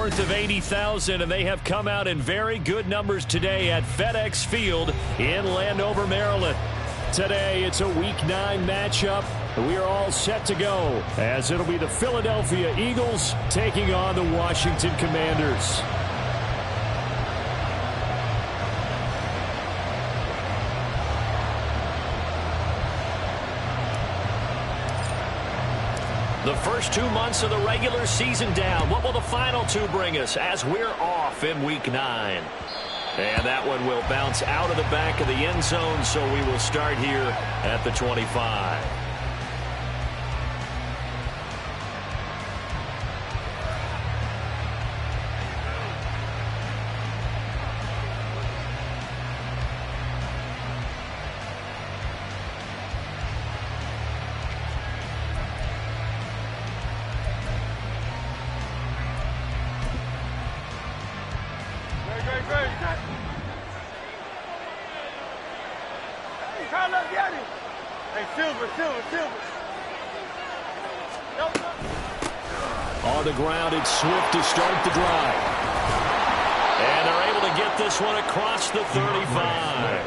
north of 80,000, and they have come out in very good numbers today at FedEx Field in Landover, Maryland. Today, it's a Week 9 matchup. We are all set to go, as it'll be the Philadelphia Eagles taking on the Washington Commanders. The first 2 months of the regular season down. What will the final 2 bring us as we're off in Week 9? And that one will bounce out of the back of the end zone, so we will start here at the 25. On the ground, it's Swift to start the drive. And they're able to get this one across the 35.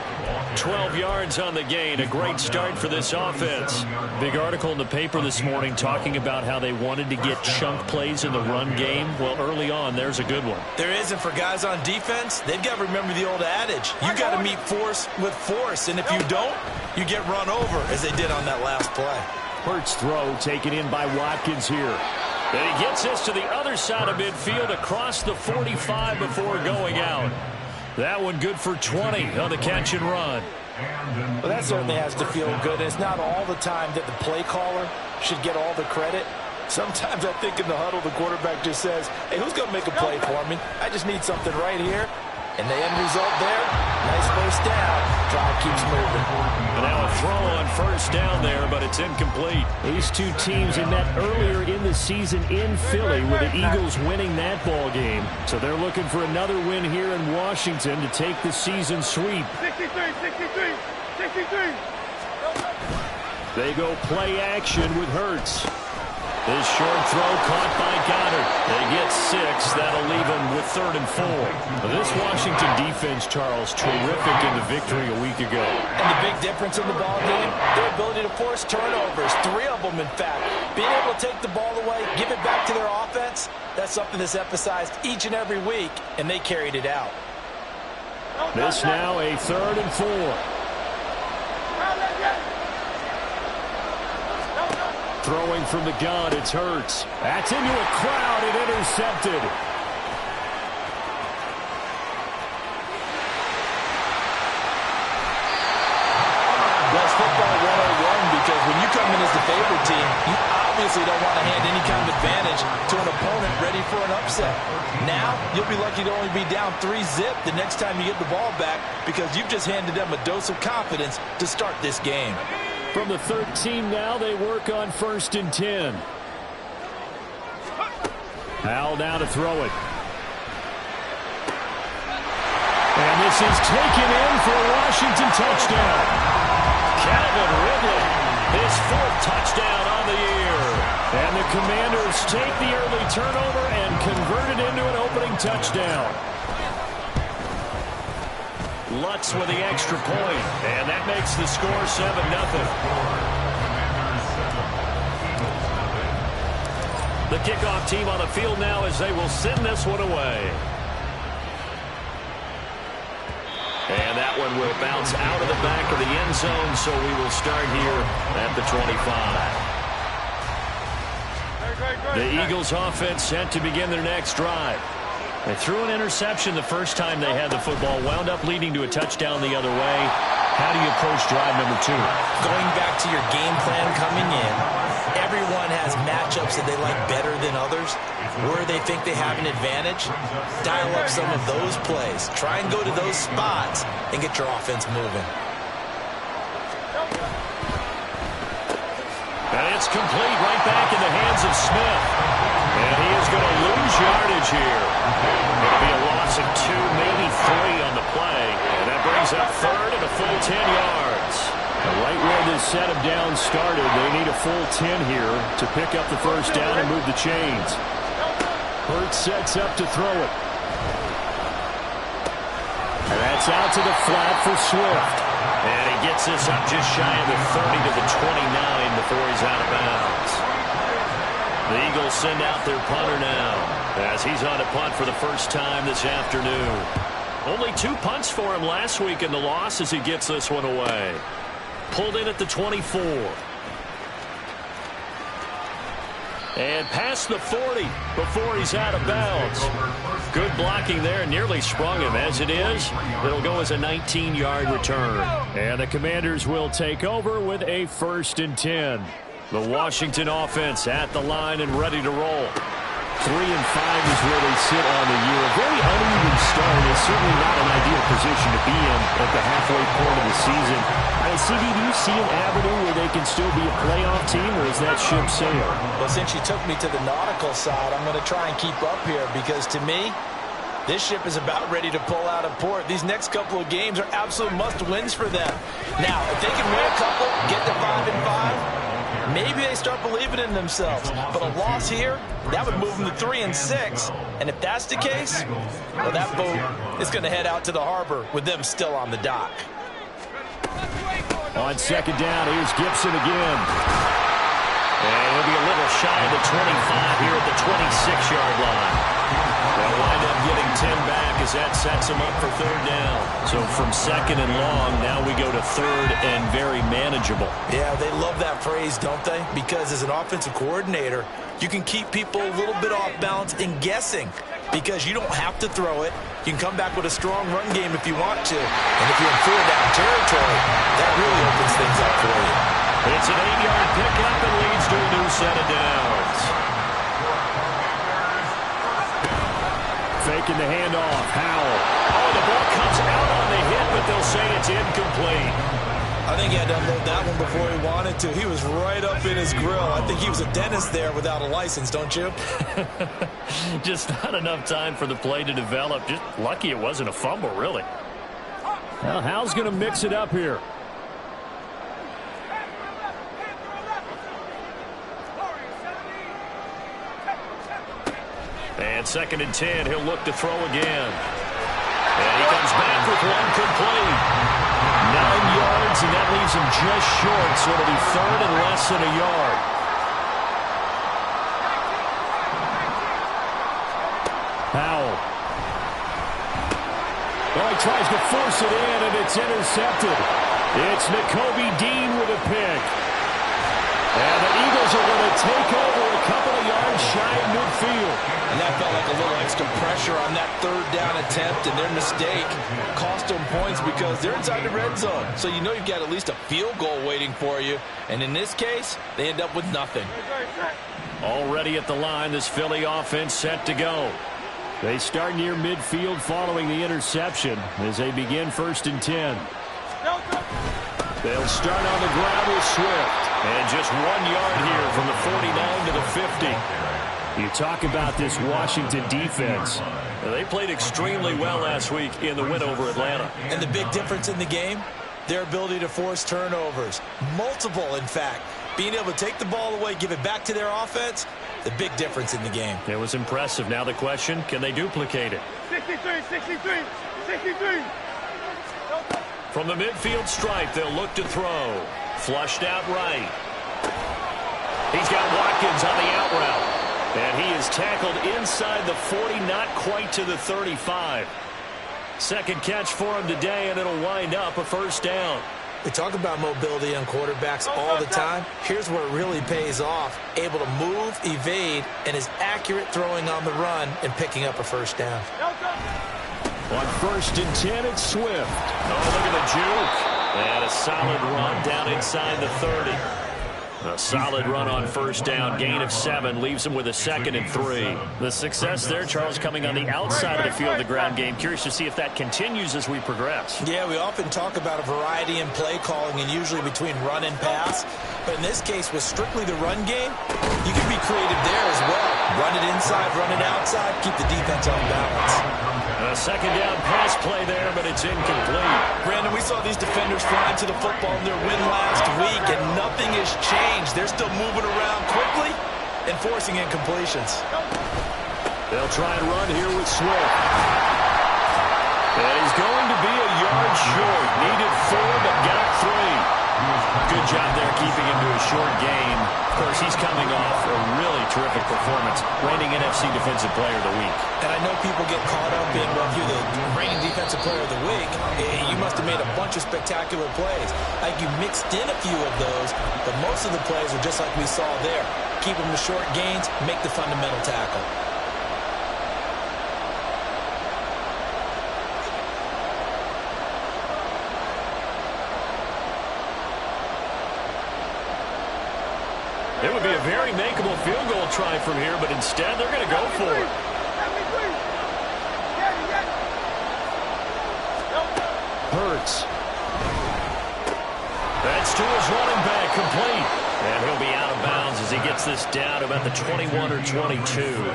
12 yards on the gain. A great start for this offense. Big article in the paper this morning talking about how they wanted to get chunk plays in the run game. Well, early on, there's a good one. There isn't for guys on defense. They've got to remember the old adage. You got to meet force with force. And if you don't, you get run over, as they did on that last play. Hurts throw taken in by Watkins here. And he gets this to the other side of midfield across the 45 before going out. That one good for 20 on the catch and run. Well, that certainly has to feel good. It's not all the time that the play caller should get all the credit. Sometimes I think in the huddle the quarterback just says, hey, who's going to make a play for me? I just need something right here. And the end result there, nice first down. Drive keeps moving. And now a throw on first down there, but it's incomplete. These two teams had met earlier in the season in Philly with the Eagles winning that ball game. So they're looking for another win here in Washington to take the season sweep. 63. They go play action with Hurts. This short throw caught by Goddard. They get 6. That'll leave them with 3rd and 4. This Washington defense, Charles, terrific in the victory a week ago. And the big difference in the ball game, their ability to force turnovers. 3 of them, in fact. Being able to take the ball away, give it back to their offense, that's something that's emphasized each and every week, and they carried it out. This now a 3rd and 4. Throwing from the gun, it's Hurts. That's into a crowd and intercepted. That's football 101, because when you come in as the favorite team, you obviously don't want to hand any kind of advantage to an opponent ready for an upset. Now, you'll be lucky to only be down 3-zip the next time you get the ball back, because you've just handed them a dose of confidence to start this game. From the 13 now, they work on 1st and 10. Howell now to throw it. And this is taken in for a Washington touchdown. Calvin Ridley, his 4th touchdown on the year. And the Commanders take the early turnover and convert it into an opening touchdown. Lutz with the extra point, and that makes the score 7-0. The kickoff team on the field now as they will send this one away. And that one will bounce out of the back of the end zone, so we will start here at the 25. The Eagles offense set to begin their next drive. They threw an interception the first time they had the football, wound up leading to a touchdown the other way. How do you approach drive number 2? Going back to your game plan coming in, everyone has matchups that they like better than others. Where they think they have an advantage, dial up some of those plays. Try and go to those spots and get your offense moving. And it's complete right back in the hands of Smith. And he is going to lose yardage here. It'll be a loss of 2, maybe 3 on the play. And that brings up 3rd and a full 10 yards. Right where this set of downs started, they need a full 10 here to pick up the first down and move the chains. Hurts sets up to throw it. And that's out to the flat for Swift. And he gets this up just shy of the 30 to the 29 before he's out of bounds. The Eagles send out their punter now as he's on a punt for the first time this afternoon. Only 2 punts for him last week in the loss as he gets this one away. Pulled in at the 24. And past the 40 before he's out of bounds. Good blocking there. Nearly sprung him. As it is, it'll go as a 19-yard return. And the Commanders will take over with a 1st and 10. The Washington offense at the line and ready to roll. 3-5 is where they sit on the year. A very uneven start. It's certainly not an ideal position to be in at the halfway point of the season. CD, do you see an avenue where they can still be a playoff team, or is that ship sailed? Well, since you took me to the nautical side, I'm going to try and keep up here because, to me, this ship is about ready to pull out of port. These next couple of games are absolute must-wins for them. Now, if they can win a couple, get to 5-5, maybe they start believing in themselves. But a loss here, that would move them to 3-6. And if that's the case, well, that boat is going to head out to the harbor with them still on the dock. On 2nd down, here's Gibson again. And he'll be a little shy of the 25 here at the 26-yard line. They'll wind up getting 10 back as that sets them up for 3rd down. So from 2nd and long, now we go to 3rd and very manageable. Yeah, they love that phrase, don't they? Because as an offensive coordinator, you can keep people a little bit off balance and guessing because you don't have to throw it. You can come back with a strong run game if you want to. And if you're in 4th-down territory, that really opens things up for you. It's an 8-yard pickup and leads to a new set of downs. Faking the handoff. Howell. Oh, the ball comes out on the hit, but they'll say it's incomplete. I think he had to unload that one before he wanted to. He was right up in his grill. I think he was a dentist there without a license, don't you? Just not enough time for the play to develop. Just lucky it wasn't a fumble, really. Well, Howell's going to mix it up here. And 2nd and 10, he'll look to throw again. And he comes back with one complete. 9 yards, and that leaves him just short, so it'll be 3rd and less than a yard. Howell. Well, he tries to force it in, and it's intercepted. It's Nakobe Dean with a pick. And the Eagles are going to take over a couple of yards shy of midfield. And that felt like a little extra pressure on that 3rd down attempt, and their mistake cost them points because they're inside the red zone. So you know you've got at least a field goal waiting for you. And in this case, they end up with nothing. Already at the line, this Philly offense set to go. They start near midfield following the interception as they begin 1st and 10. They'll start on the ground with Swift. And just 1 yard here from the 49 to the 50. You talk about this Washington defense. They played extremely well last week in the win over Atlanta. And the big difference in the game, their ability to force turnovers. Multiple, in fact. Being able to take the ball away, give it back to their offense, the big difference in the game. It was impressive. Now the question, can they duplicate it? 63. From the midfield stripe, they'll look to throw. Flushed out right. He's got Watkins on the out route. And he is tackled inside the 40, not quite to the 35. Second catch for him today, and it'll wind up a 1st down. We talk about mobility on quarterbacks all the time. Here's where it really pays off. Able to move, evade, and is accurate throwing on the run and picking up a 1st down. On 1st and 10, it's Swift. Oh, look at the juke. And a solid run down inside the 30. A solid run on 1st down. Gain of 7 leaves him with a 2nd and 3. The success there, Charles, coming on the outside of the field of the ground game. Curious to see if that continues as we progress. Yeah, we often talk about a variety in play calling and usually between run and pass. But in this case, with strictly the run game, you can be creative there as well. Run it inside, run it outside, keep the defense on balance. A 2nd down pass play there, but it's incomplete. Brandon, we saw these defenders flying to the football in their win last week, and nothing has changed. They're still moving around quickly and forcing incompletions. They'll try and run here with Swift. And he's going to be a yard short. Needed 4, but got 3. Good job there keeping him to a short gain. Of course, he's coming off a really terrific performance, reigning NFC Defensive Player of the Week. And I know people get caught up in, well, if you're the reigning Defensive Player of the Week, you must have made a bunch of spectacular plays. Like you mixed in a few of those, but most of the plays are just like we saw there. Keep them to short gains, make the fundamental tackle. It would be a very makeable field goal try from here, but instead they're going to go for it. Hurts. That's to his running back, complete. And he'll be out of bounds as he gets this down about the 21 or 22.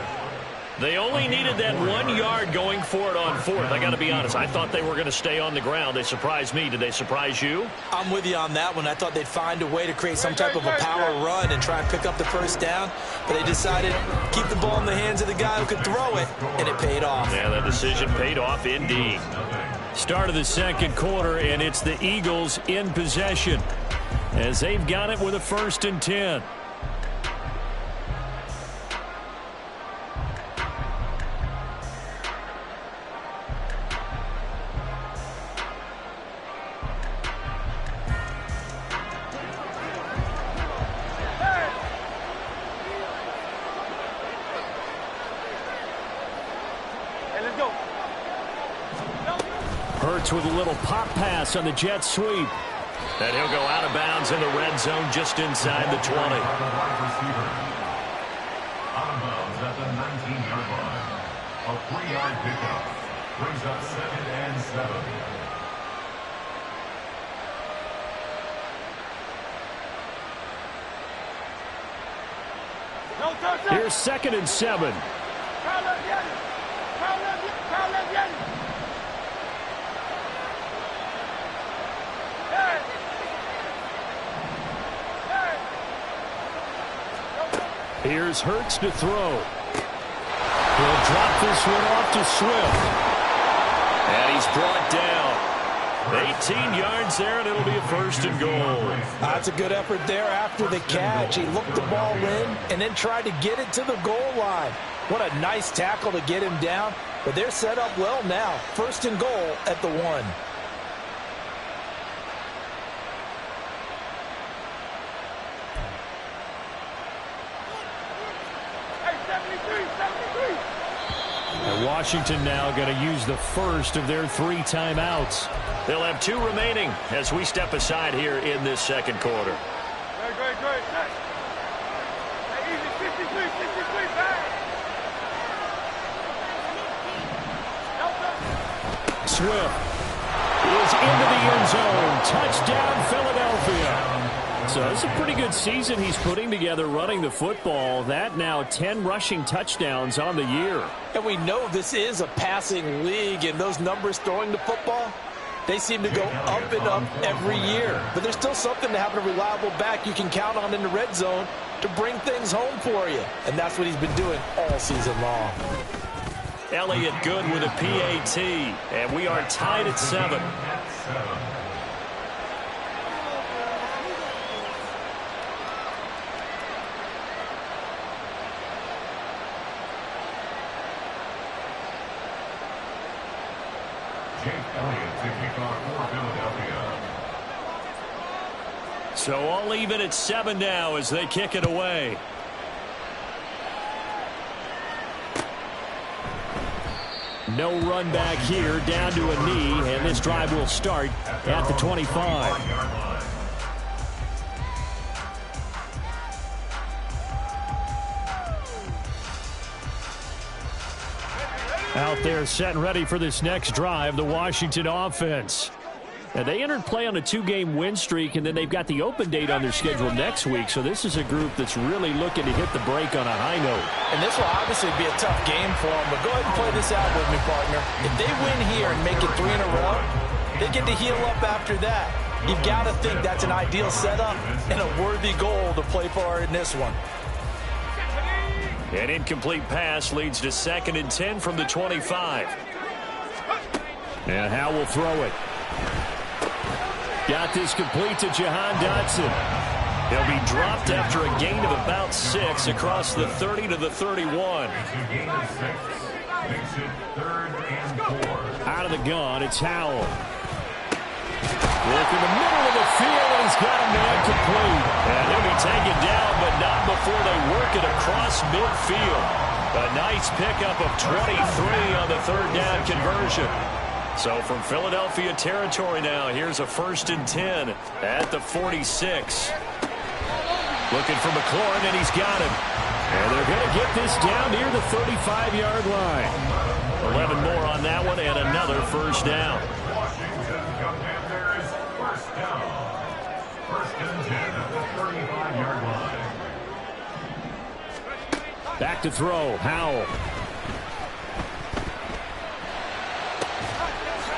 They only needed that 1 yard going for it on 4th. I got to be honest, I thought they were going to stay on the ground. They surprised me. Did they surprise you? I'm with you on that one. I thought they'd find a way to create some type of a power run and try and pick up the first down, but they decided to keep the ball in the hands of the guy who could throw it, and it paid off. Yeah, that decision paid off indeed. Start of the second quarter, and it's the Eagles in possession as they've got it with a 1st and 10. Hurts with a little pop pass on the jet sweep. And he'll go out of bounds in the red zone just inside the 20. Out of bounds at the 19-yard line. A 3-yard pickup brings up 2nd and 7. Here's 2nd and 7. Here's Hurts to throw. He'll drop this one off to Swift. And he's brought down. 18 yards there, and it'll be a 1st and goal. That's a good effort there after the catch. He looked the ball in and then tried to get it to the goal line. What a nice tackle to get him down. But they're set up well now. 1st and goal at the 1. And Washington now going to use the first of their 3 timeouts. They'll have 2 remaining as we step aside here in this second quarter. Swift is into the end zone. Touchdown, Philadelphia. So it's a pretty good season he's putting together running the football. That now 10 rushing touchdowns on the year. And we know this is a passing league, and those numbers throwing the football, they seem to go up and up every year. But there's still something to having a reliable back you can count on in the red zone to bring things home for you. And that's what he's been doing all season long. Elliott good with a PAT, and we are tied at 7. So all even at 7 now as they kick it away. No run back here, down to a knee, and this drive will start at the 25. Out there set and ready for this next drive, the Washington offense. And they entered play on a 2-game win streak, and then they've got the open date on their schedule next week. So this is a group that's really looking to hit the break on a high note. And this will obviously be a tough game for them, but go ahead and play this out with me, partner. If they win here and make it 3 in a row, they get to heal up after that. You've got to think that's an ideal setup and a worthy goal to play for in this one. An incomplete pass leads to 2nd and 10 from the 25. And Howe will throw it. Got this complete to Jahan Dotson. He'll be dropped after a gain of about 6 across the 30 to the 31. Out of the gun, it's Howell. Look in the middle of the field, and he's got a man complete. And he'll be taken down, but not before they work it across midfield. A nice pickup of 23 on the 3rd down conversion. So from Philadelphia territory now, here's a 1st and 10 at the 46. Looking for McLaurin, and he's got him. And they're going to get this down near the 35-yard line. 11 more on that one, and another 1st down. Washington Commanders first down. 1st and 10 at the 35-yard line. Back to throw, Howell.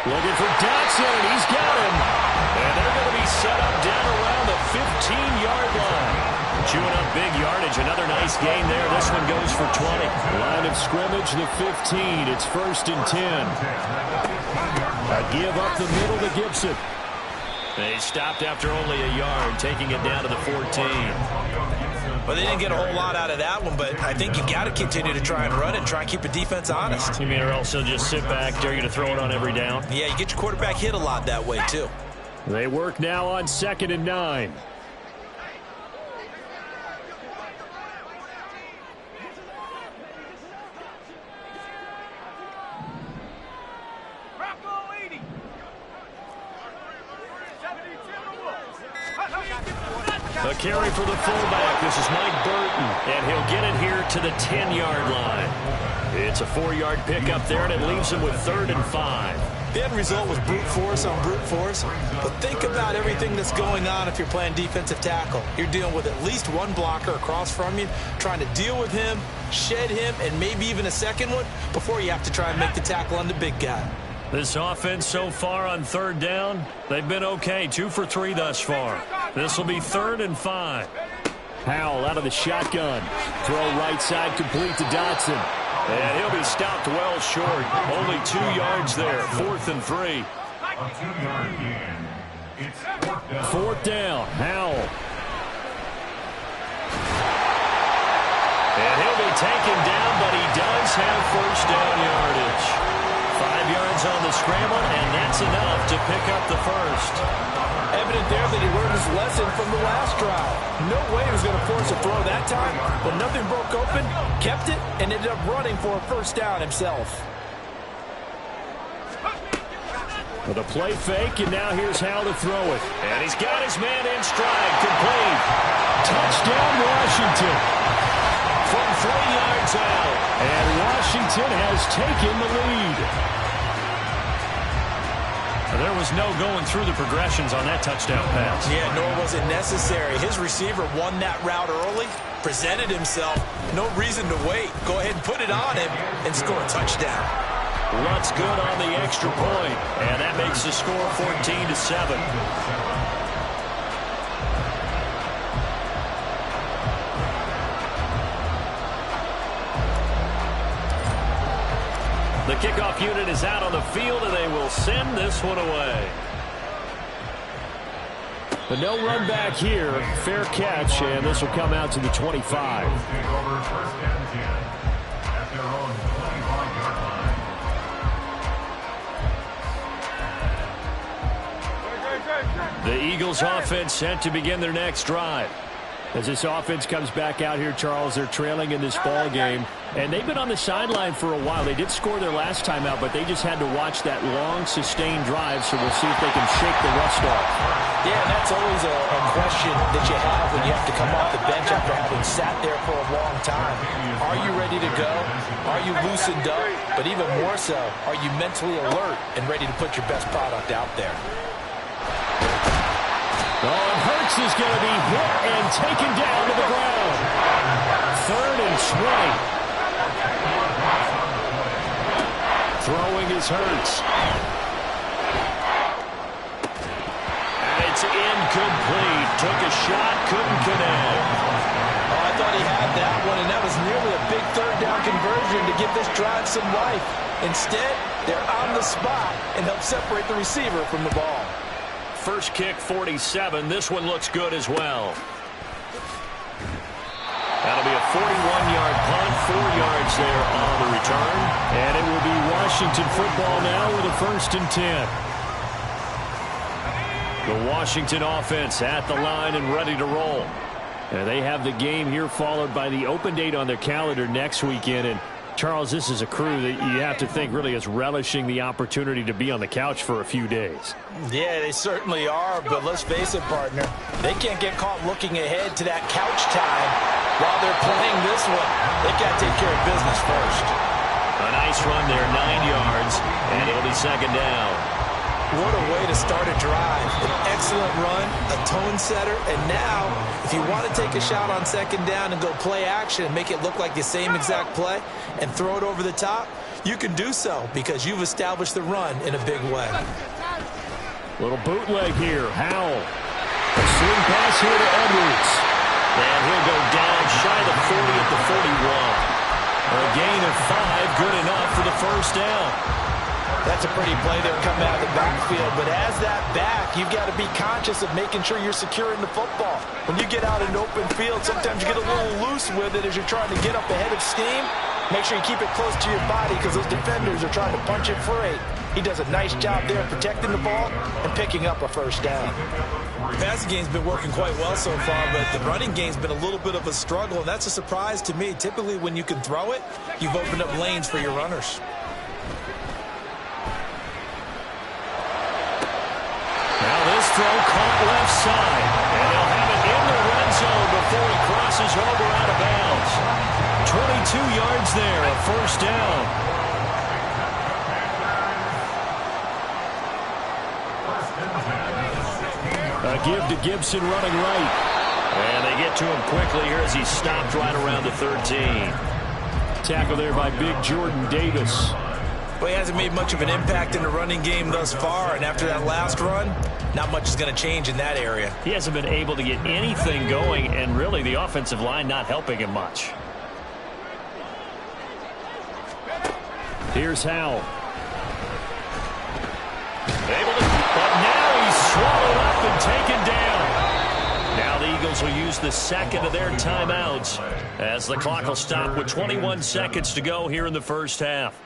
Looking for Dotson, and he's got him. And they're going to be set up down around the 15-yard line. Chewing up big yardage. Another nice gain there. This one goes for 20. Line of scrimmage, the 15. It's 1st and 10. A give up the middle to Gibson. They stopped after only a yard, taking it down to the 14. Well, they didn't get a whole lot out of that one, but I think you got to continue to try and run and try and keep the defense honest. You mean, or else they'll just sit back, dare you to throw it on every down? Yeah, you get your quarterback hit a lot that way, too. They work now on 2nd and 9. A carry for the fullback. This is Mike Burton, and he'll get it here to the 10-yard line. It's a 4-yard pickup there, and it leaves him with 3rd and 5. The end result was brute force on brute force, but think about everything that's going on if you're playing defensive tackle. You're dealing with at least one blocker across from you, trying to deal with him, shed him, and maybe even a second one before you have to try and make the tackle on the big guy. This offense so far on 3rd down, they've been okay. 2 for 3 thus far. This will be 3rd and 5. Howell out of the shotgun. Throw right side complete to Dotson. And he'll be stopped well short. Only 2 yards there. 4th and 3. A 2-yard gain. It's 4th down. 4th down. Howell. And he'll be taken down, but he does have 1st down yardage. 5 yards on the scramble, and that's enough to pick up the 1st. Evident there that he learned his lesson from the last drive. No way he was going to force a throw that time, but nothing broke open, kept it, and ended up running for a 1st down himself. With a play fake, and now here's Howell to throw it. And he's got his man in stride, complete. Touchdown, Washington. From 3 yards out. And Washington has taken the lead. There was no going through the progressions on that touchdown pass. Yeah, nor was it necessary. His receiver won that route early, presented himself. No reason to wait. Go ahead and put it on him and score a touchdown. Luck's good on the extra point, and that makes the score 14-7. The kickoff unit is out on the field, and they will send this one away. But no run back here. Fair catch, and this will come out to the 25. Take over 1st and 10 at their own 25-yard line. The Eagles offense set to begin their next drive. As this offense comes back out here, Charles, they're trailing in this ball game. And they've been on the sideline for a while. They did score their last time out, but they just had to watch that long, sustained drive, so we'll see if they can shake the rust off. Yeah, and that's always a question that you have when you have to come off the bench after having sat there for a long time. Are you ready to go? Are you loosened up? But even more so, are you mentally alert and ready to put your best product out there? Oh, and Hurts is going to be hit and taken down to the ground. 3rd and 20. Throwing is Hurts. And it's incomplete. Took a shot, couldn't connect. Oh, I thought thought he had that one, and that was nearly a big third down conversion to give this drive some life. Instead, they're on the spot and help separate the receiver from the ball. First kick, 47. This one looks good as well. That'll be a 41-yard punt, 4 yards there on the return. And it will be Washington football now with a 1st and 10. The Washington offense at the line and ready to roll. And they have the game here followed by the open date on their calendar next weekend. And Charles, this is a crew that you have to think really is relishing the opportunity to be on the couch for a few days. Yeah, they certainly are, but let's face it, partner. They can't get caught looking ahead to that couch time while they're playing this one. They got to take care of business first. A nice run there, 9 yards, and it'll be 2nd down. What a way to start a drive. An excellent run, a tone setter, and now, if you want to take a shot on 2nd down and go play action and make it look like the same exact play and throw it over the top, you can do so because you've established the run in a big way. Little bootleg here. Howell. A swing pass here to Edwards. And he'll go down shy of the 40 at the 41. A gain of 5, good enough for the 1st down. That's a pretty play there coming out of the backfield, but as that back, you've got to be conscious of making sure you're securing the football. When you get out in open field, sometimes you get a little loose with it as you're trying to get up ahead of steam. Make sure you keep it close to your body because those defenders are trying to punch it free. He does a nice job there protecting the ball and picking up a 1st down. The passing game's been working quite well so far, but the running game's been a little bit of a struggle, and that's a surprise to me. Typically, when you can throw it, you've opened up lanes for your runners. Now this throw caught left side, and they'll have it in the red zone before he crosses over out of bounds. 22 yards there, a 1st down. A give to Gibson running right. And they get to him quickly here as he stopped right around the 13. Tackle there by big Jordan Davis. Well, he hasn't made much of an impact in the running game thus far, and after that last run, not much is going to change in that area. He hasn't been able to get anything going, and really the offensive line not helping him much. Here's Howell. But now he's swallowed up and taken down. Now the Eagles will use the 2nd of their timeouts as the clock will stop with 21 seconds to go here in the 1st half.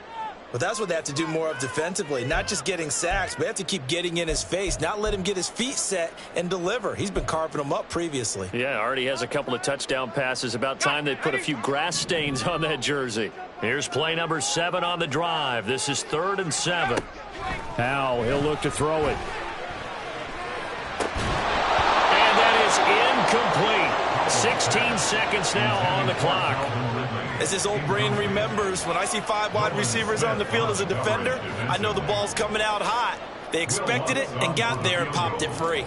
But that's what they have to do more of defensively, not just getting sacks, but they have to keep getting in his face, not let him get his feet set and deliver. He's been carving them up previously. Yeah, already has a couple of touchdown passes. About time they put a few grass stains on that jersey. Here's play number 7 on the drive. This is 3rd and 7. Howell, he'll look to throw it. And that is incomplete. 16 seconds now on the clock. As his old brain remembers, when I see 5 wide receivers on the field as a defender, I know the ball's coming out hot. They expected it and got there and popped it free.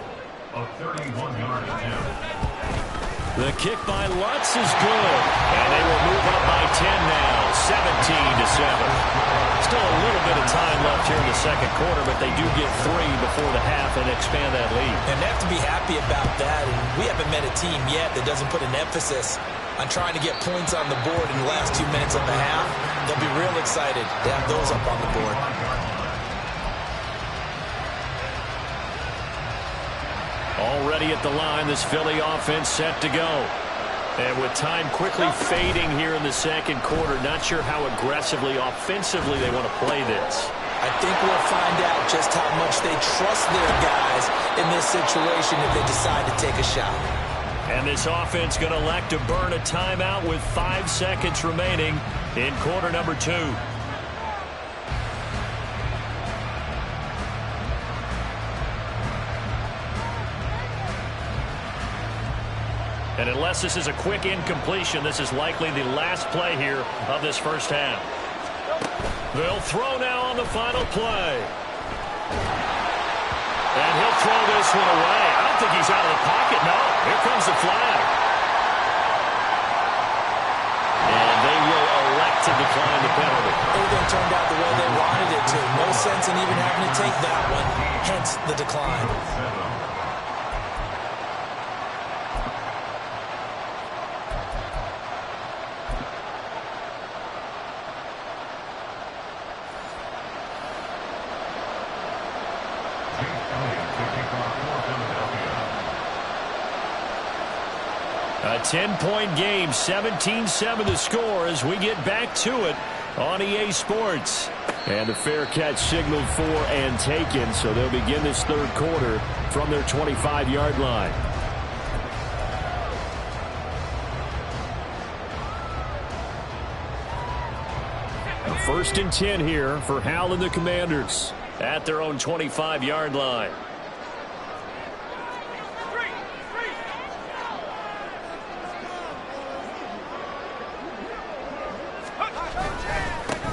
A 31-yard attempt. The kick by Lutz is good. And they will move up by 10 now, 17-7. Still a little bit of time left here in the 2nd quarter, but they do get 3 before the half and expand that lead. And they have to be happy about that. And we haven't met a team yet that doesn't put an emphasis on trying to get points on the board in the last 2 minutes of the half. They'll be real excited to have those up on the board. Already at the line, this Philly offense set to go. And with time quickly fading here in the 2nd quarter, not sure how aggressively, offensively they want to play this. I think we'll find out just how much they trust their guys in this situation if they decide to take a shot. And this offense going to elect to burn a timeout with 5 seconds remaining in quarter number 2. And unless this is a quick incompletion, this is likely the last play here of this 1st half. They'll throw now on the final play. And he'll throw this one away. I don't think he's out of the pocket. No, here comes the flag. And they will elect to decline the penalty. Everything turned out the way they wanted it to. No sense in even having to take that one. Hence the decline. A 10-point game, 17-7 the score as we get back to it on EA Sports. And the fair catch signaled for and taken, so they'll begin this third quarter from their 25-yard line. First and 10 here for Hal and the Commanders at their own 25-yard line.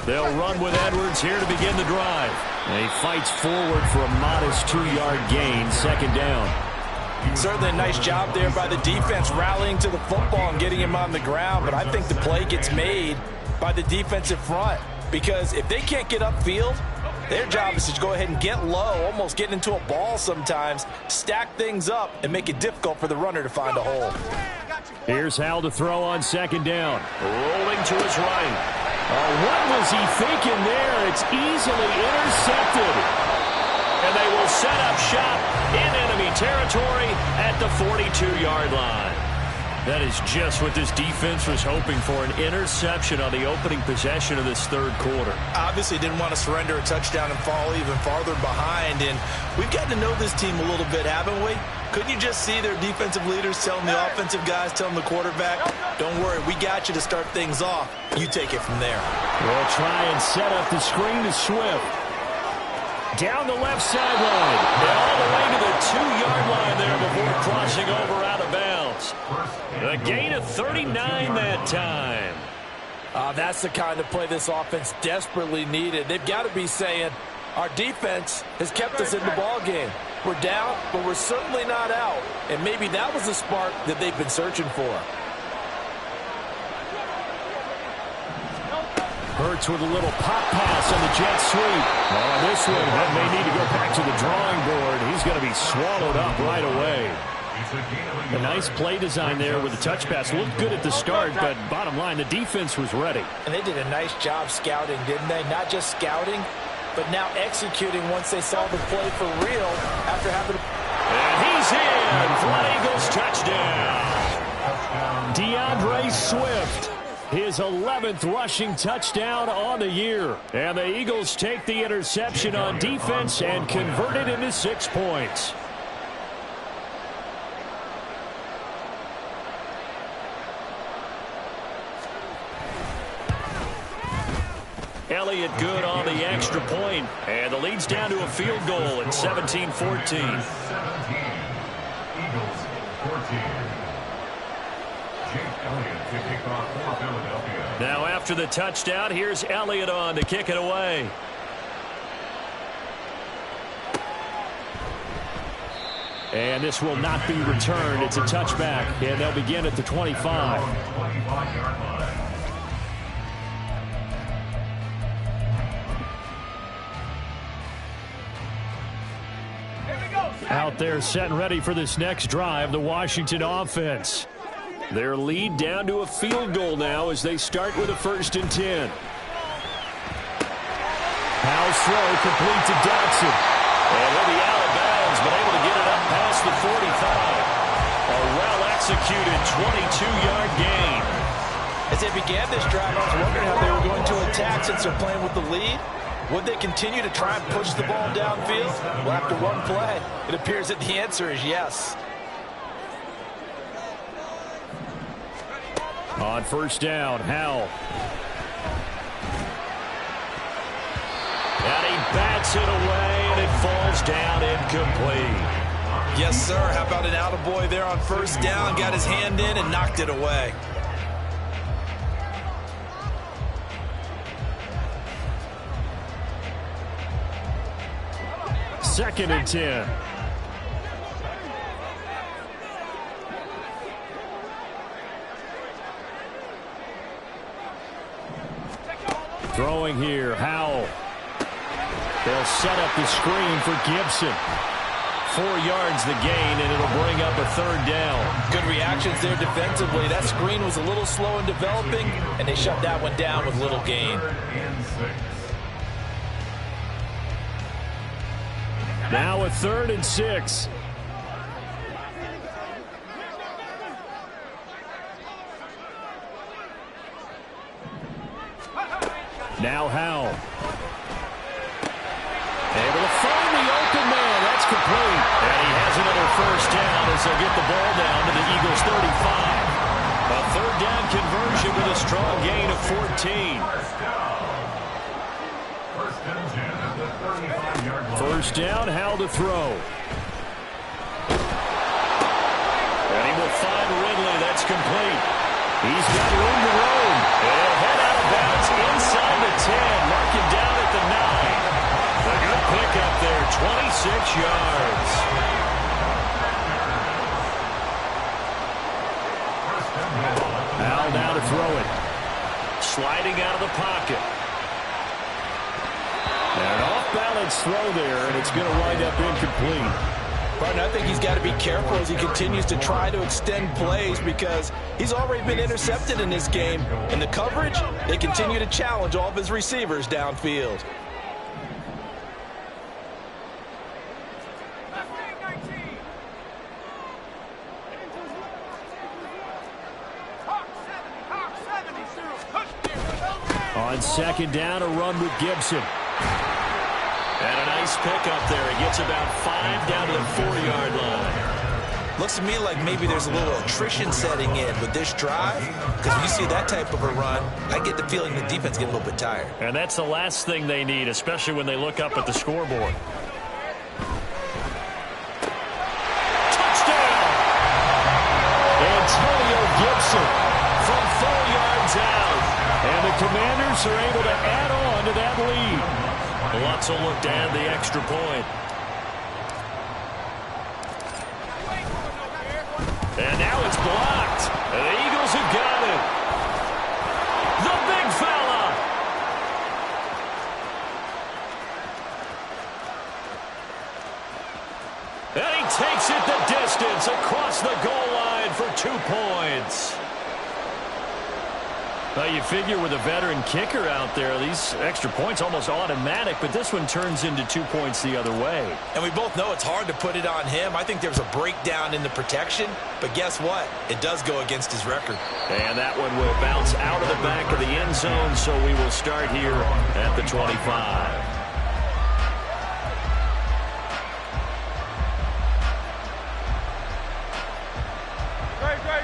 They'll run with Edwards here to begin the drive. And he fights forward for a modest 2-yard gain, second down. Certainly a nice job there by the defense rallying to the football and getting him on the ground, but I think the play gets made by the defensive front because if they can't get upfield, their job is to go ahead and get low, almost get into a ball sometimes, stack things up, and make it difficult for the runner to find a hole. Here's Hal to throw on second down. Rolling to his right. What was he thinking there? It's easily intercepted. And they will set up shop in enemy territory at the 42-yard line. That is just what this defense was hoping for, an interception on the opening possession of this third quarter. Obviously didn't want to surrender a touchdown and fall even farther behind, and we've gotten to know this team a little bit, haven't we? Couldn't you just see their defensive leaders telling the offensive guys, telling the quarterback, don't worry, we got you to start things off. You take it from there. We'll try and set up the screen to Swift. Down the left sideline. And all the way to the 2-yard line there before crossing over out of bounds. A gain of 39 that time. That's the kind of play this offense desperately needed. They've got to be saying, our defense has kept us in the ball game. We're down, but we're certainly not out. And maybe that was the spark that they've been searching for. Hurts with a little pop pass on the jet sweep. On this one, that may need to go back to the drawing board. He's going to be swallowed up right away. A nice play design there with the touch pass. Looked good at the start, but bottom line, the defense was ready. And they did a nice job scouting, didn't they? Not just scouting, but now executing once they saw the play for real after having to... And he's in for an Eagles touchdown. DeAndre Swift, his 11th rushing touchdown on the year. And the Eagles take the interception on defense and convert it into 6 points. Elliott good on the extra point, and the lead's down to a field goal at 17-14. 17, Eagles 14. Jake Elliott to kick off for Philadelphia. Now after the touchdown, here's Elliott on to kick it away. And this will not be returned. It's a touchback, and they'll begin at the 25. 25-yard line. Out there set and ready for this next drive, the Washington offense. Their lead down to a field goal now as they start with a 1st and 10. Howell's throw complete to Dodson. And he'll be out of bounds, but able to get it up past the 45. A well-executed 22-yard gain. As they began this drive, I was wondering how they were going to attack since they're playing with the lead. Would they continue to try and push the ball downfield? Well, after one play, it appears that the answer is yes. On 1st down, Howell. And he bats it away, and it falls down incomplete. Yes, sir. How about an attaboy there on 1st down? Got his hand in and knocked it away. 2nd and 10. Throwing here, Howell. They'll set up the screen for Gibson. 4 yards the gain, and it'll bring up a 3rd down. Good reactions there defensively. That screen was a little slow in developing, and they shut that one down with little gain. Now a 3rd and 6. Now Howell. Able to find the open man. That's complete. And he has another first down as they'll get the ball down to the Eagles' 35. A third down conversion with a strong gain of 14. First down, Howell to throw. And he will find Ridley. That's complete. He's got room to roam. And he'll head out of bounds inside the 10. Mark him down at the 9. A good pickup there, 26 yards. Howell now to throw it. Sliding out of the pocket. And an off-balance throw there, and it's going to wind up incomplete. Partner, I think he's got to be careful as he continues to try to extend plays because he's already been intercepted in this game. And the coverage, they continue to challenge all of his receivers downfield. On second down, a run with Gibson. And a nice pickup there. He gets about 5 down to the 4-yard line. Looks to me like maybe there's a little attrition setting in with this drive, because when you see that type of a run, I get the feeling the defense gets a little bit tired. And that's the last thing they need, especially when they look up at the scoreboard. Touchdown! Antonio Gibson from 4 yards out. And the Commanders are able to add on to that lead. Lutz will look to add the extra point. And now it's blocked. And the Eagles have got it. The big fella. And he takes it the distance across the goal line for 2 points. Well, you figure with a veteran kicker out there, these extra points almost automatic, but this one turns into 2 points the other way. And we both know it's hard to put it on him. I think there's a breakdown in the protection, but guess what? It does go against his record. And that one will bounce out of the back of the end zone, so we will start here at the 25.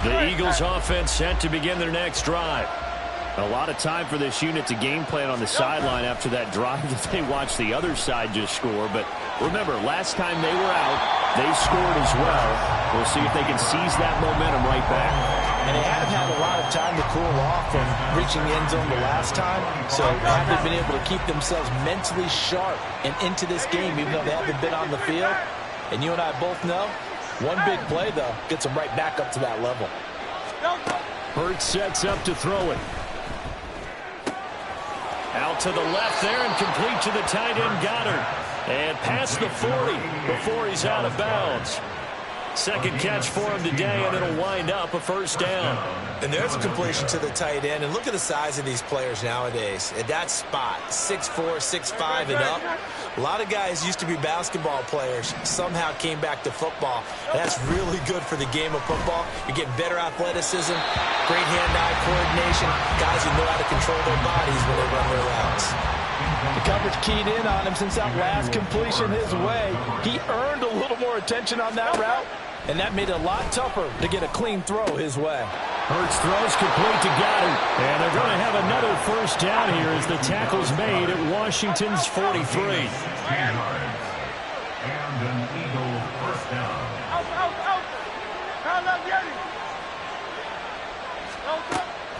The Eagles offense set to begin their next drive. A lot of time for this unit to game plan on the sideline after that drive that they watched the other side just score. But remember, last time they were out, they scored as well. We'll see if they can seize that momentum right back. And they have had a lot of time to cool off from reaching the end zone the last time. So have they been able to keep themselves mentally sharp and into this game, even though they haven't been on the field? And you and I both know, one big play, though, gets them right back up to that level. Hurts sets up to throw it. Out to the left there and complete to the tight end Goddard. And past the 40 before he's out of bounds. Second catch for him today, and it'll wind up a first down. And there's a completion to the tight end. And look at the size of these players nowadays. At that spot, 6'4", 6'5", and up. A lot of guys used to be basketball players, somehow came back to football. And that's really good for the game of football. You're getting better athleticism, great hand-eye coordination, guys who know how to control their bodies when they run their routes. The coverage keyed in on him since that last completion his way. He earned a little more attention on that route, and that made it a lot tougher to get a clean throw his way. Hurts throws complete to Goddard. And they're going to have another first down here as the tackle's made at Washington's 43. And an Eagle first down.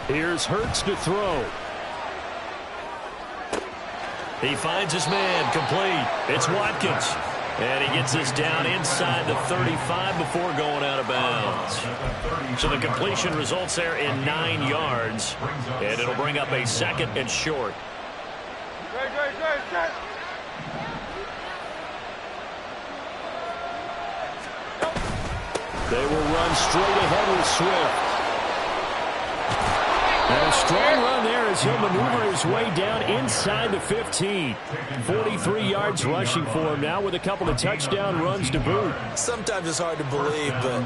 Here's Hurts to throw. He finds his man, complete. It's Watkins. And he gets this down inside the 35 before going out of bounds. So the completion results there in 9 yards. And it'll bring up a second and short. They will run straight ahead with Swift. And a strong run there as he'll maneuver his way down inside the 15. 43 yards rushing for him now with a couple of touchdown runs to boot. Sometimes it's hard to believe, but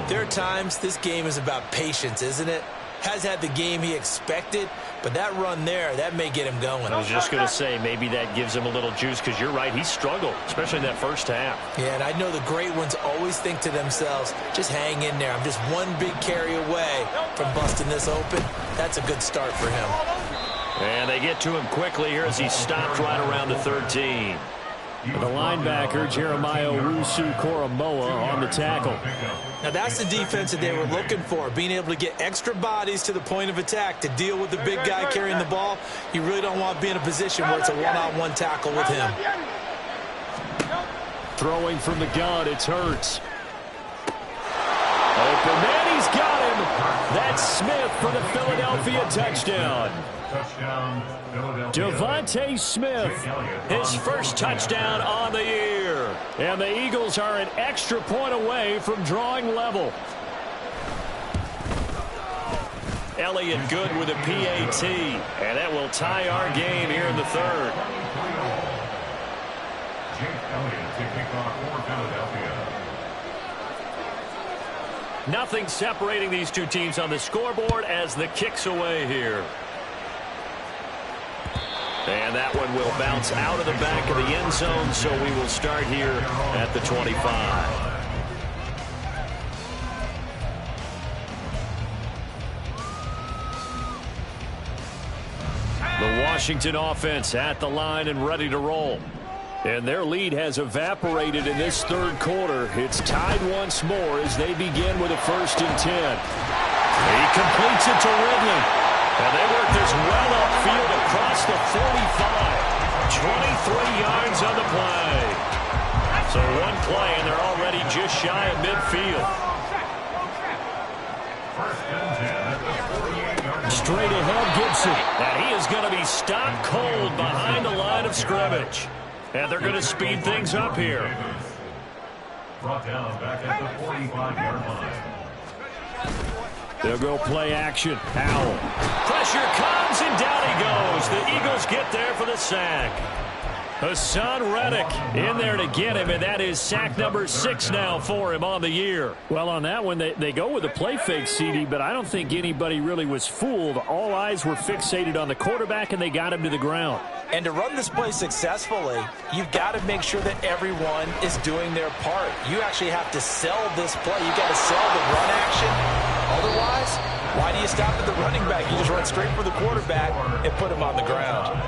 there are times this game is about patience, isn't it? Has had the game he expected, But that run there, that may get him going. I was just going to say, maybe that gives him a little juice, because you're right, he struggled, especially in that first half. Yeah, and I know the great ones always think to themselves, just hang in there. I'm just one big carry away from busting this open. That's a good start for him. And they get to him quickly here as he stopped right around the 13. The linebacker, Jeremiah Owusu-Koramoah, on the tackle. Now that's the defense that they were looking for, being able to get extra bodies to the point of attack to deal with the big guy carrying the ball. You really don't want to be in a position where it's a one-on-one tackle with him. Throwing from the gun, it's Hurts. Open man, he's got him. That's Smith for the Philadelphia touchdown. Devontae Smith, His first touchdown on the year. and the Eagles are an extra point away from drawing level. Elliott good with a PAT, and that will tie our game here in the third. Nothing separating these two teams on the scoreboard as the kick's away here. And that one will bounce out of the back of the end zone, so we will start here at the 25. The Washington offense at the line and ready to roll. And their lead has evaporated in this third quarter. It's tied once more as they begin with a 1st and 10. He completes it to Ridley. And they work this well upfield across the 45. 23 yards on the play. So one play, and they're already just shy of midfield. Straight ahead, Gibson. And he is going to be stopped cold behind the line of scrimmage. And they're going to speed things up here. Brought down back at the 45-yard line. They'll go play action. Powell. Pressure comes, and down he goes. The Eagles get there for the sack. Hassan Reddick in there to get him, and that is sack number 6 now for him on the year. Well, on that one, they go with a play fake, CD, but I don't think anybody really was fooled. All eyes were fixated on the quarterback, and they got him to the ground. And to run this play successfully, you've got to make sure that everyone is doing their part. You actually have to sell this play. You've got to sell the run action. Otherwise, why do you stop at the running back? You just run straight for the quarterback and put him on the ground.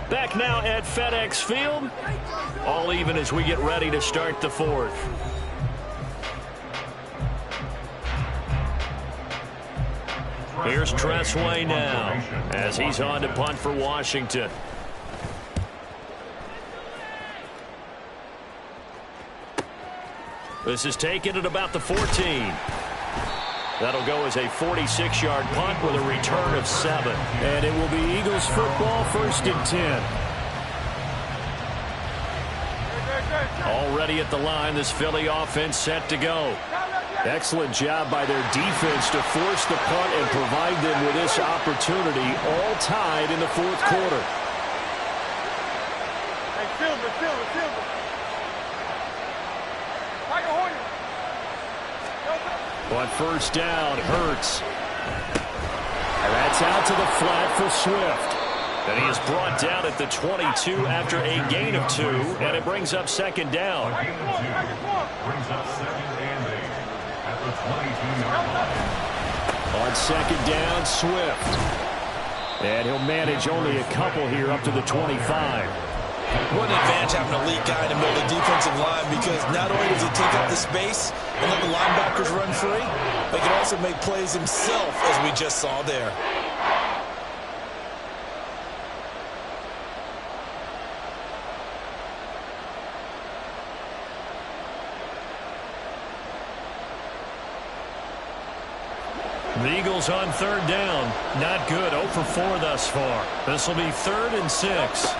Back now at FedEx Field. All even as we get ready to start the fourth. Here's Tressway now as he's on to punt for Washington. This is taken at about the 14. That'll go as a 46-yard punt with a return of 7. And it will be Eagles football, 1st and 10. Already at the line, this Philly offense set to go. Excellent job by their defense to force the punt and provide them with this opportunity, all tied in the 4th quarter. On 1st down, Hurts. And that's out to the flat for Swift. And he is brought down at the 22 after a gain of 2, and it brings up 2nd down. Brings up 2nd and 8 at the 22-yard line. On 2nd down, Swift. And he'll manage only a couple here up to the 25. What an advantage having an elite guy in the middle of the defensive line, because not only does he take up the space and let the linebackers run free, but he can also make plays himself, as we just saw there. The Eagles on 3rd down. Not good. 0 for 4 thus far. This will be 3rd and 6.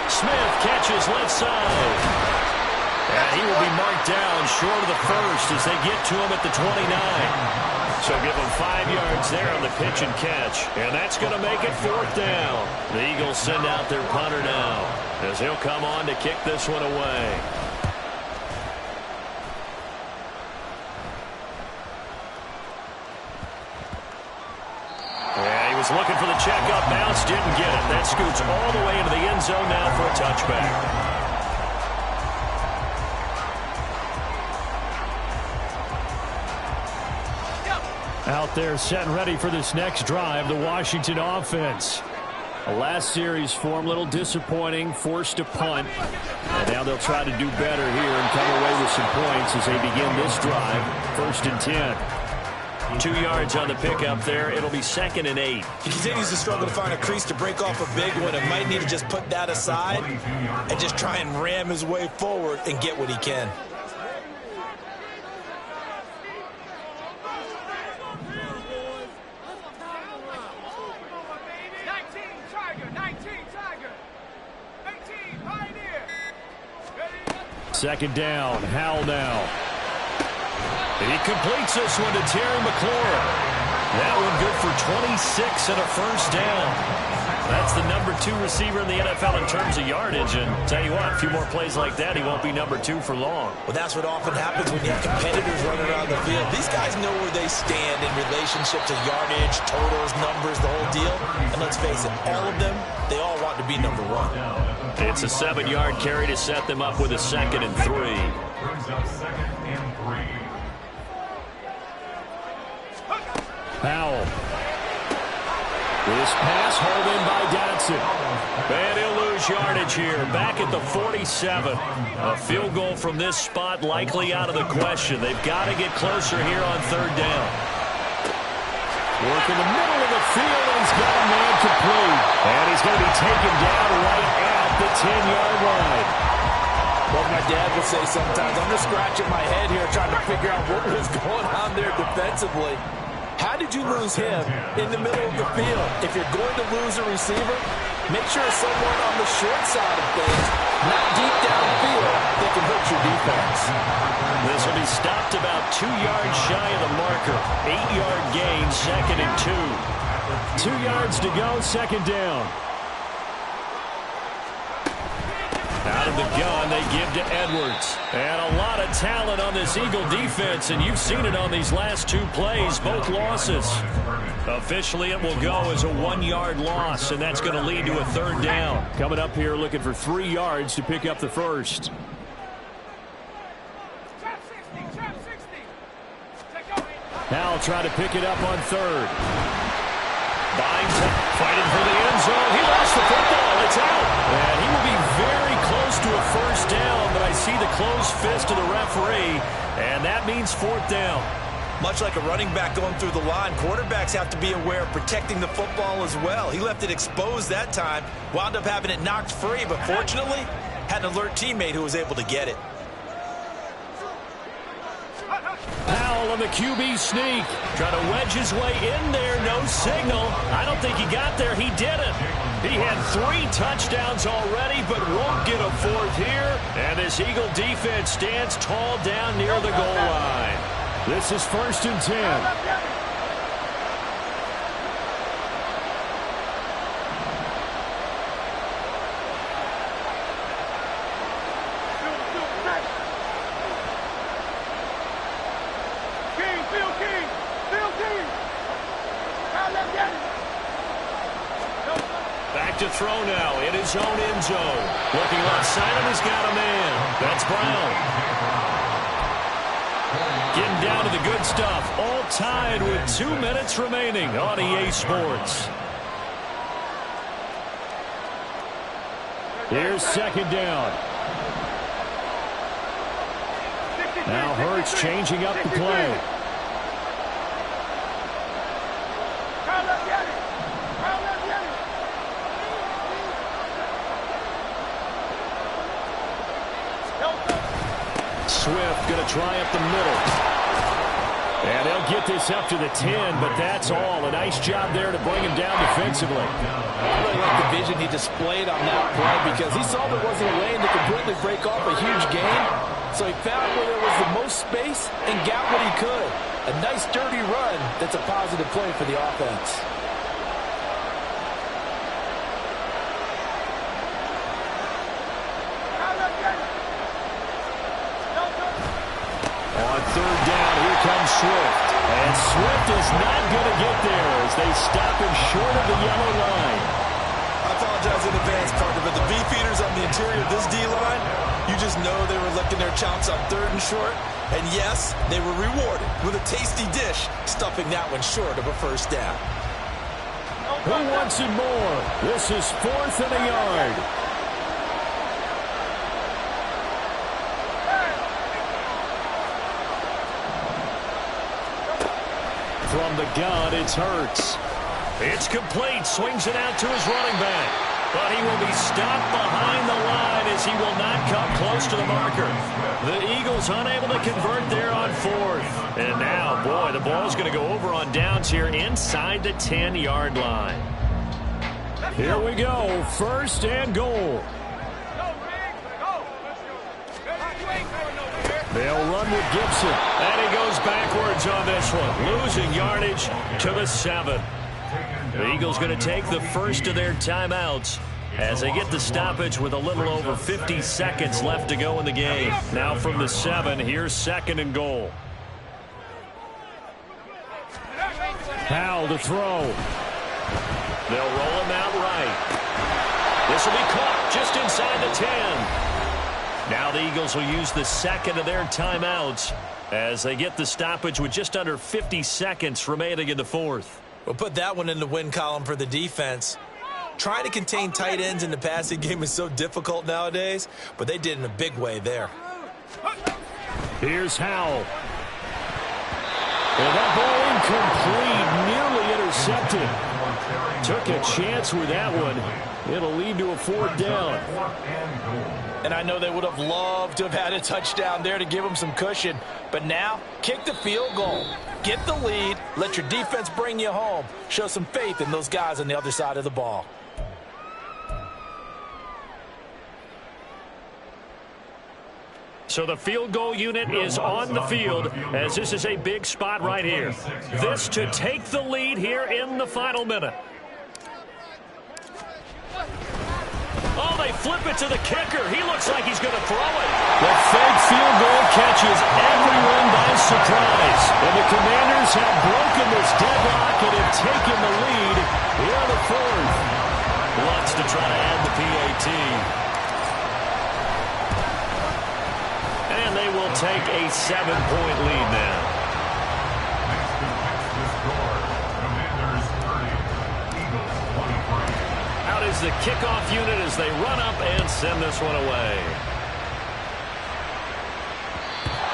Smith catches left side. And he will be marked down short of the 1st as they get to him at the 29. So give him 5 yards there on the pitch and catch. And that's going to make it 4th down. The Eagles send out their punter now as he'll come on to kick this one away. Was looking for the checkup bounce, didn't get it. That scoots all the way into the end zone now for a touchback. Out there set and ready for this next drive, the Washington offense. The last series for them, a little disappointing, forced to punt. And now they'll try to do better here and come away with some points as they begin this drive. 1st and 10. 2 yards on the pickup there. It'll be 2nd and 8. He continues to struggle to find a crease to break off a big one and might need to just put that aside and just try and ram his way forward and get what he can. Second down, Howell now. He completes this one to Terry McLaurin. That one good for 26 and a first down. That's the number 2 receiver in the NFL in terms of yardage. And tell you what, a few more plays like that, he won't be number 2 for long. Well, that's what often happens when you have competitors running around the field. These guys know where they stand in relationship to yardage, totals, numbers, the whole deal. And let's face it, all of them, they all want to be number 1. It's a 7-yard carry to set them up with a 2nd and 3. Brings up 2nd and 3. Howell. This pass hauled in by Dotson. And he'll lose yardage here. Back at the 47. A field goal from this spot likely out of the question. They've got to get closer here on 3rd down. Work in the middle of the field, and he's got a man complete. And he's going to be taken down right at the 10-yard line. What my dad would say sometimes, I'm just scratching my head here trying to figure out what was going on there defensively. How did you lose him in the middle of the field? If you're going to lose a receiver, make sure it's someone on the short side of things, not deep downfield, that can hurt your defense. This will be stopped about 2 yards shy of the marker. 8-yard gain, 2nd and 2. 2 yards to go, 2nd down. Out of the gun, they give to Edwards. And a lot of talent on this Eagle defense, and you've seen it on these last 2 plays, both losses. Officially, it will go as a 1-yard loss, and that's going to lead to a 3rd down. Coming up here looking for 3 yards to pick up the first. Now try to pick it up on 3rd. Binds it, fighting for the end zone. He lost the football. It's out. And he will be very close to a first down, but I see the closed fist of the referee, and that means 4th down. Much like a running back going through the line, quarterbacks have to be aware of protecting the football as well. He left it exposed that time, wound up having it knocked free, but fortunately, had an alert teammate who was able to get it. Powell on the QB sneak. Trying to wedge his way in there, no signal. I don't think he got there. He didn't. He had 3 touchdowns already, but won't get a 4th here. And this Eagle defense stands tall down near the goal line. This is 1st and 10. Back to throw now in his own end zone. Looking left side of, he's got a man. That's Brown. Getting down to the good stuff. All tied with 2 minutes remaining on EA Sports. Here's 2nd down. Now Hurts changing up the play. Swift going to try up the middle. And they'll get this up to the 10, but that's all. A nice job there to bring him down defensively. I really like the vision he displayed on that play because he saw there wasn't a lane to completely break off a huge gain. So he found where there was the most space and got what he could. A nice dirty run that's a positive play for the offense. On 3rd down, here comes Swift. And Swift is not going to get there as they stop him short of the yellow line. I apologize in advance, partner, but the beefeaters on the interior of this D-line, you just know they were licking their chops on 3rd and short. And yes, they were rewarded with a tasty dish, stuffing that one short of a first down. Who wants it more? This is 4th and a yard. From the gun, it's Hurts. It's complete. Swings it out to his running back. But he will be stopped behind the line as he will not come close to the marker. The Eagles unable to convert there on 4th. And now, boy, the ball's going to go over on downs here inside the 10-yard line. Here we go. 1st and goal. They'll run with Gibson. And he goes backwards on this one. Losing yardage to the 7. The Eagles going to take the first of their timeouts as they get the stoppage with a little over 50 seconds left to go in the game. Now from the 7, here's 2nd and goal. Howell to throw. They'll roll him out right. This will be caught just inside the 10. Now the Eagles will use the 2nd of their timeouts as they get the stoppage with just under 50 seconds remaining in the 4th. We'll put that one in the win column for the defense. Trying to contain tight ends in the passing game is so difficult nowadays, but they did in a big way there. Here's Howell. And that ball incomplete, nearly intercepted. Took a chance with that one. It'll lead to a 4th down. And I know they would have loved to have had a touchdown there to give them some cushion. But now, kick the field goal. Get the lead. Let your defense bring you home. Show some faith in those guys on the other side of the ball. So the field goal unit is on the field as this is a big spot right here. This to take the lead here in the final minute. Oh, they flip it to the kicker. He looks like he's going to throw it. The fake field goal catches everyone by surprise. And the Commanders have broken this deadlock and have taken the lead here in the 4th. Wants to try to add the PAT. And they will take a 7-point lead now. Is the kickoff unit as they run up and send this one away.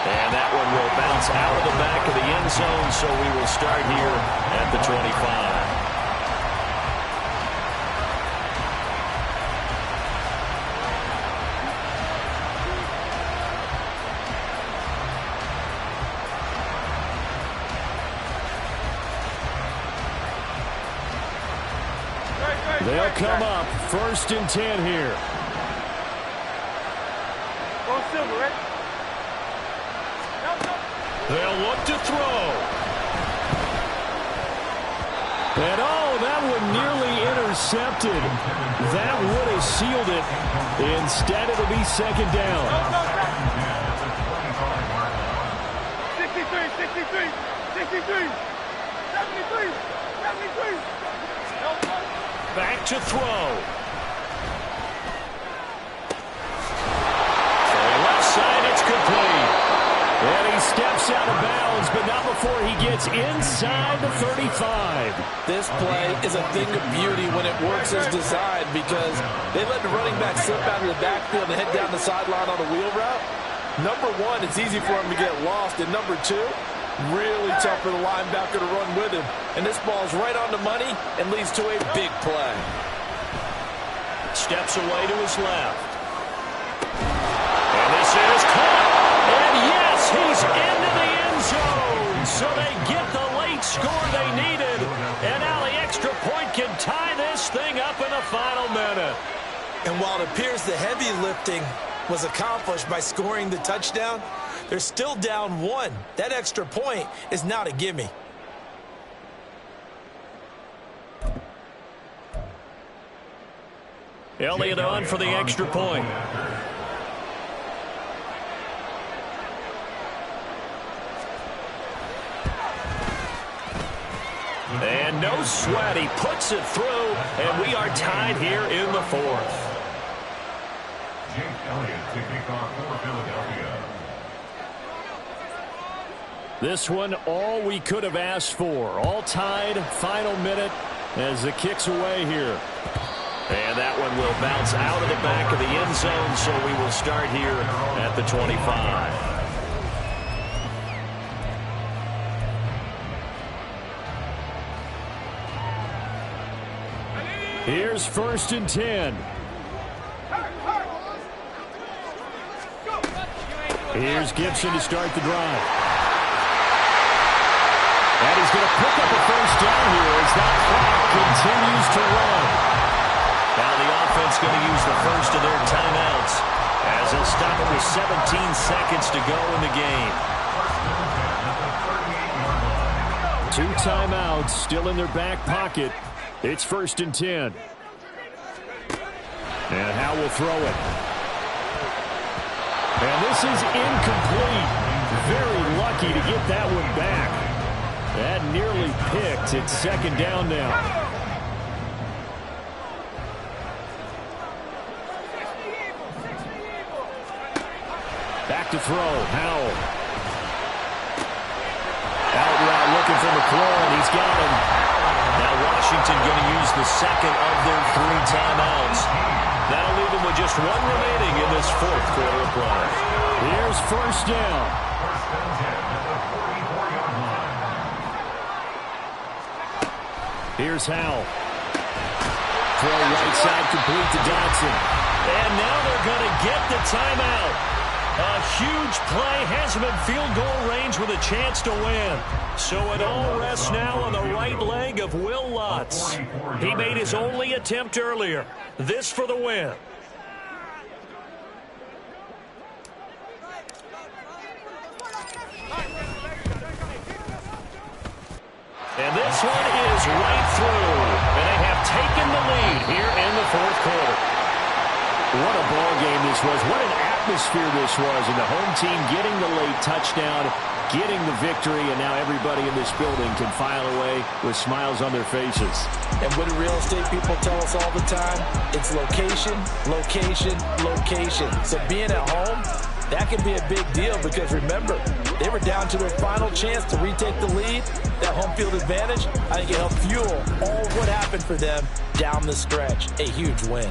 And that one will bounce out of the back of the end zone, so we will start here at the 25. They'll come up 1st and 10 here. They'll look to throw. And oh, that one nearly intercepted. That would have sealed it. Instead, it'll be 2nd down. 63, 73, 73. Back to throw. Left side, it's complete. And he steps out of bounds, but not before he gets inside the 35. This play is a thing of beauty when it works as designed because they let the running back slip out of the backfield and head down the sideline on a wheel route. Number one, it's easy for him to get lost. And number two, really tough for the linebacker to run with him. And this ball's right on the money and leads to a big play. Steps away to his left. And this is caught. And yes, he's into the end zone. So they get the late score they needed. And now the extra point can tie this thing up in the final minute. And while it appears the heavy lifting was accomplished by scoring the touchdown, they're still down 1. That extra point is not a gimme. Elliott on for the extra point. And no sweat. He puts it through, and we are tied here in the fourth. Jake Elliott to kick off for Philadelphia. This one, all we could have asked for. All tied, final minute as the kick's away here. And that one will bounce out of the back of the end zone, so we will start here at the 25. Here's 1st and 10. Here's Gibson to start the drive. And he's going to pick up a first down here as that clock continues to run. Now the offense going to use the first of their timeouts as they'll stop it with 17 seconds to go in the game. 2 timeouts still in their back pocket. It's 1st and 10. And Howe will throw it. And this is incomplete. Very lucky to get that one back. That nearly picked. It's 2nd down now. Back to throw. Howell. Out route looking for McLaurin. He's got him. Now Washington going to use the second of their 3 timeouts. That'll leave them with just 1 remaining in this 4th quarter of play. Here's 1st down. Here's Howell. Throw right side complete to Dotson. And now they're going to get the timeout. A huge play has him in field goal range with a chance to win. So it all rests now on the right leg of Will Lutz. He made his only attempt earlier. This for the win. And this one is right through. And they have taken the lead here in the 4th quarter. What a ball game this was. What an atmosphere this was. And the home team getting the late touchdown, getting the victory, and now everybody in this building can file away with smiles on their faces. And what do real estate people tell us all the time? It's location, location, location. So being at home, that can be a big deal because remember, they were down to their final chance to retake the lead. That home field advantage, I think it helped fuel all what happened for them down the stretch. A huge win.